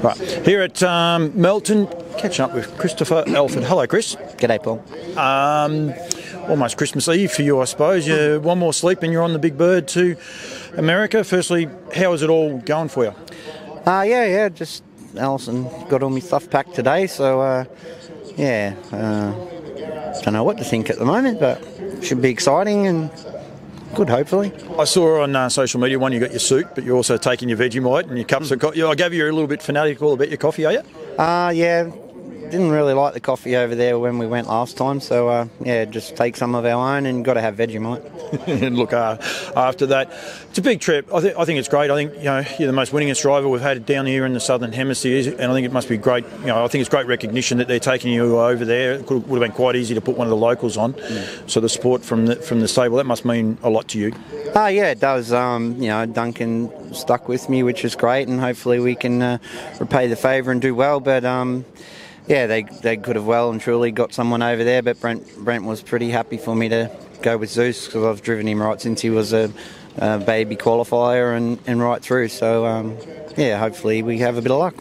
Right, here at Melton, catching up with Christopher Alford. Hello, Chris. G'day, Paul. Almost Christmas Eve for you, I suppose. You one more sleep and you're on the big bird to America. Firstly, how is it all going for you? Yeah, just Alison got all my stuff packed today, so don't know what to think at the moment, but should be exciting and good, hopefully. I saw on social media, one, you got your suit, but you're also taking your Vegemite and your cups of coffee. I gave you a little bit fanatical about your coffee, are you? Yeah, didn't really like the coffee over there when we went last time, so just take some of our own and got to have Vegemite. And look, after that, it's a big trip. I think it's great. I think you're the most winningest driver we've had down here in the Southern Hemisphere, and I think it must be great. I think it's great recognition that they're taking you over there. It would have been quite easy to put one of the locals on. So the support from the stable, that must mean a lot to you. Yeah, it does. Duncan stuck with me, which is great, and hopefully we can repay the favour and do well. But they could have well and truly got someone over there, but Brent was pretty happy for me to go with Zeus because I've driven him right since he was a baby qualifier and right through. So hopefully we have a bit of luck.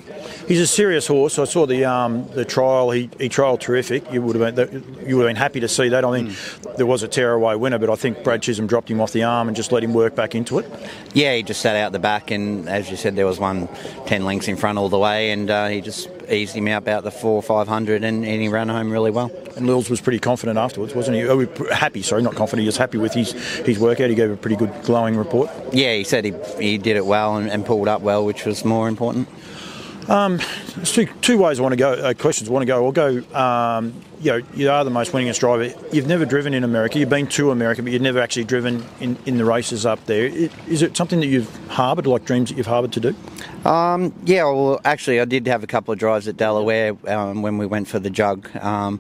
He's a serious horse. I saw the trial. He trialled terrific. You would have been happy to see that. I mean, there was a tearaway winner, but I think Brad Chisholm dropped him off the arm and just let him work back into it. Yeah, he just sat out the back, and as you said, there was 10 lengths in front all the way, and he just eased him out about the 400-500, and he ran home really well. And Lils was pretty confident afterwards, wasn't he? Happy, sorry, not confident. He was happy with his workout. He gave a pretty good glowing report. Yeah, he said he did it well and pulled up well, which was more important. There's two ways I want to go. Questions I want to go. I'll go. You are the most winningest driver. You've never driven in America. You've been to America, but you've never actually driven in the races up there. Is it something that you've harboured, like dreams that you've harboured to do? Well, actually, I did have a couple of drives at Delaware when we went for the jug. I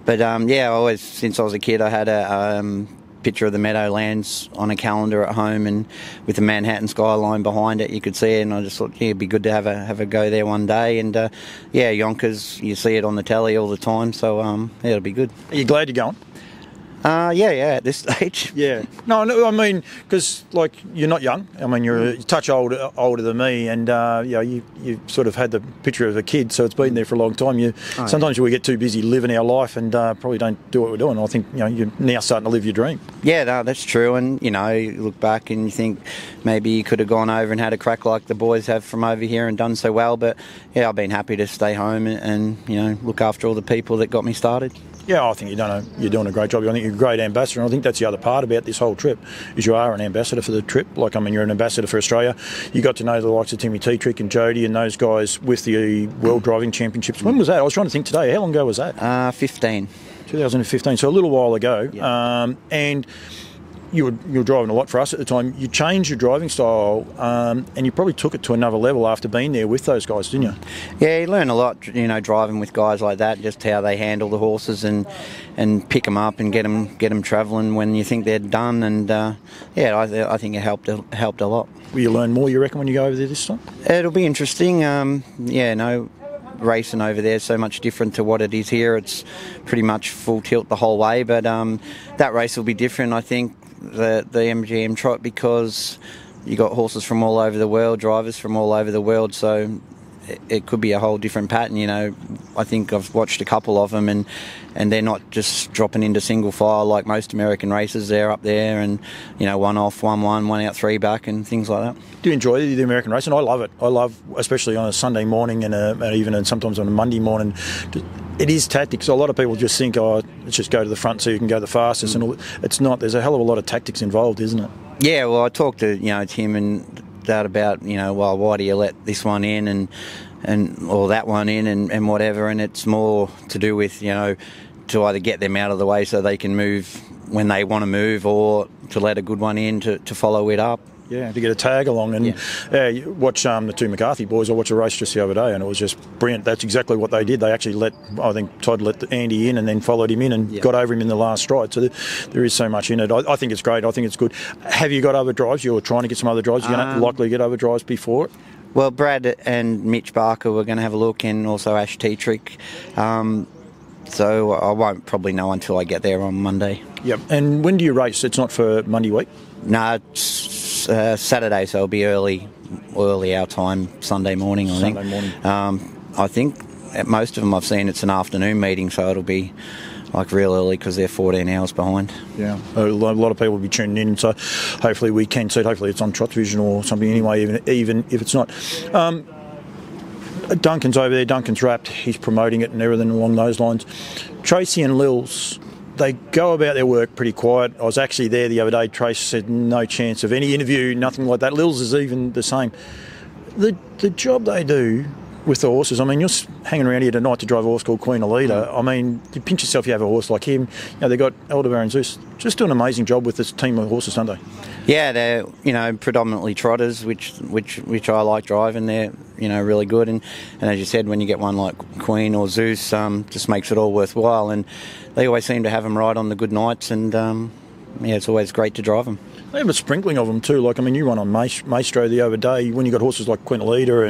always, since I was a kid, I had a picture of the Meadowlands on a calendar at home, and with the Manhattan skyline behind it, you could see it, and I just thought, it'd be good to have a go there one day. And Yonkers, you see it on the telly all the time, so it'll be good. Are you glad you're going? At this stage. Yeah. No, I mean, because you're not young. I mean, you're a touch older than me, and you sort of had the picture of a kid, so it's been there for a long time. Sometimes we get too busy living our life and probably don't do what we're doing. I think you're now starting to live your dream. Yeah, no, that's true. And you look back and you think maybe you could have gone over and had a crack like the boys have from over here and done so well. But I've been happy to stay home and look after all the people that got me started. Yeah, I think you're doing a great job. I think you're a great ambassador, and I think that's the other part about this whole trip, is you are an ambassador for the trip. You're an ambassador for Australia. You got to know the likes of Timmy Tetrick and Jody and those guys with the World Driving Championships. When was that? I was trying to think today. How long ago was that? 2015, so a little while ago. Yeah. And you were driving a lot for us at the time. You changed your driving style, and you probably took it to another level after being there with those guys, didn't you? Yeah, you learn a lot, driving with guys like that, just how they handle the horses and pick them up and get them travelling when you think they're done. And I think it helped a lot. Will you learn more, you reckon, when you go over there this time? It'll be interesting. Racing over there is so much different to what it is here. It's pretty much full tilt the whole way, but that race will be different, I think, the MGM Trot, because you got horses from all over the world, drivers from all over the world, so it could be a whole different pattern. I think I've watched a couple of them, and they're not just dropping into single file like most American races. They're up there and one off, one out, three back, and things like that. Do you enjoy the American racing? I love it. I love, especially on a Sunday morning and even sometimes on a Monday morning. It is tactics. A lot of people just think, let's just go to the front so you can go the fastest, and all. It's not. There's a hell of a lot of tactics involved, isn't it? Yeah. Well, I talked to Tim and Dad about why do you let this one in or that one in and whatever, and it's more to do with to either get them out of the way so they can move when they want to move, or to let a good one in to follow it up. Yeah, to get a tag along. And you watch the two McCarthy boys. I watched a race just the other day, and it was just brilliant. That's exactly what they did. They actually I think Todd let Andy in and then followed him in and got over him in the last stride. So there is so much in it. I think it's great. I think it's good. Have you got other drives? You're trying to get some other drives? You're going to likely get other drives before it? Well, Brad and Mitch Barker were going to have a look, and also Ash Tetrick. So I won't probably know until I get there on Monday. Yep. And when do you race? It's not for Monday week? No, it's Saturday, so it'll be early early our time, Sunday morning, I think. I think at most of them I've seen it's an afternoon meeting, so it'll be like real early because they're 14 hours behind. Yeah, a lot of people will be tuning in, so hopefully we can see it. Hopefully it's on Trot Vision or something anyway, even if it's not. Duncan's over there, Duncan's wrapped, he's promoting it and everything along those lines. Tracy and Lils, they go about their work pretty quiet. I was actually there the other day. Tracy said no chance of any interview, nothing like that. Lils is even the same. The job they do with the horses, I mean, you're hanging around here tonight to drive a horse called Queen Alida. I mean, you pinch yourself, you have a horse like him. You know, they've got ALDEBARAN ZEUS. Just do an amazing job with this team of horses, don't they? Yeah, they're, you know, predominantly trotters, which I like driving. They're, you know, really good. And as you said, when you get one like Queen or Zeus, just makes it all worthwhile. And they always seem to have them right on the good nights. And, yeah, it's always great to drive them. They have a sprinkling of them too. Like, I mean, you run on Maestro the other day. When you got horses like Queen Alida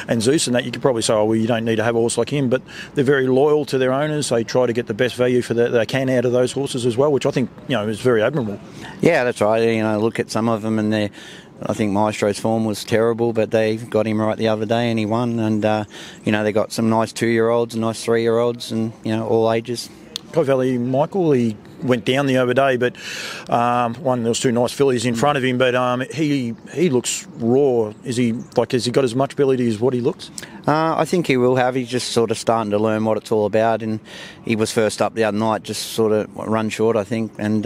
and Zeus and that, you could probably say, oh, well, you don't need to have a horse like him. But they're very loyal to their owners. They try to get the best value for that they can out of those horses as well, which I think, you know, is very admirable. Yeah, that's right. You know, look at some of them, and I think Maestro's form was terrible, but they got him right the other day and he won. And you know, they got some nice 2-year-olds and nice 3-year-olds, and you know, all ages. Kye Valley Michael, he went down the other day, but there was 2 nice fillies in front of him, but he looks raw. Has he got as much ability as what he looks? I think he will have. He's just sort of starting to learn what it's all about, and he was first up the other night, just sort of run short, I think. And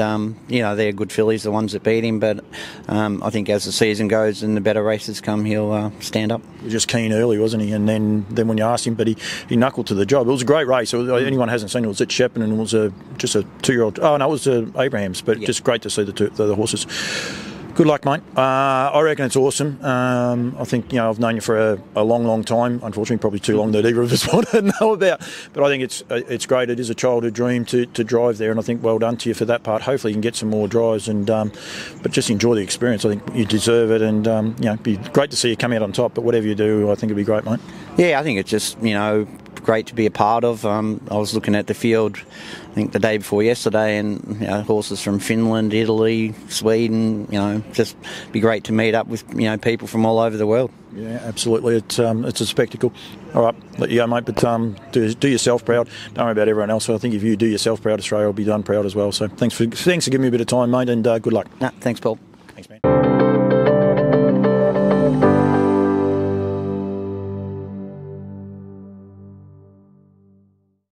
you know, they're good fillies, the ones that beat him, but I think as the season goes and the better races come, he'll stand up. He was just keen early, wasn't he? And then when you asked him, but he knuckled to the job. It was a great race. Anyone hasn't seen it, was at Shepparton, and it was just a 2-year-old. Oh no, it was Abraham's, but just great to see the horses. Good luck, mate. I reckon it's awesome. I think, you know, I've known you for a long time. Unfortunately, probably too long that either of us want to know about. But I think it's great. It is a childhood dream to drive there, and I think well done to you for that part. Hopefully, you can get some more drives, and but just enjoy the experience. I think you deserve it, and you know, it'd be great to see you come out on top. But whatever you do, I think it'd be great, mate. Yeah, I think it's just, you know, great to be a part of. I was looking at the field, I think the day before yesterday, and you know, horses from Finland, Italy, Sweden. You know, just be great to meet up with, you know, people from all over the world. Yeah, absolutely. It's a spectacle. All right, let you go, mate. But do yourself proud. Don't worry about everyone else. So I think if you do yourself proud, Australia will be done proud as well. So thanks for giving me a bit of time, mate, and good luck. Thanks, Paul. Thanks, man.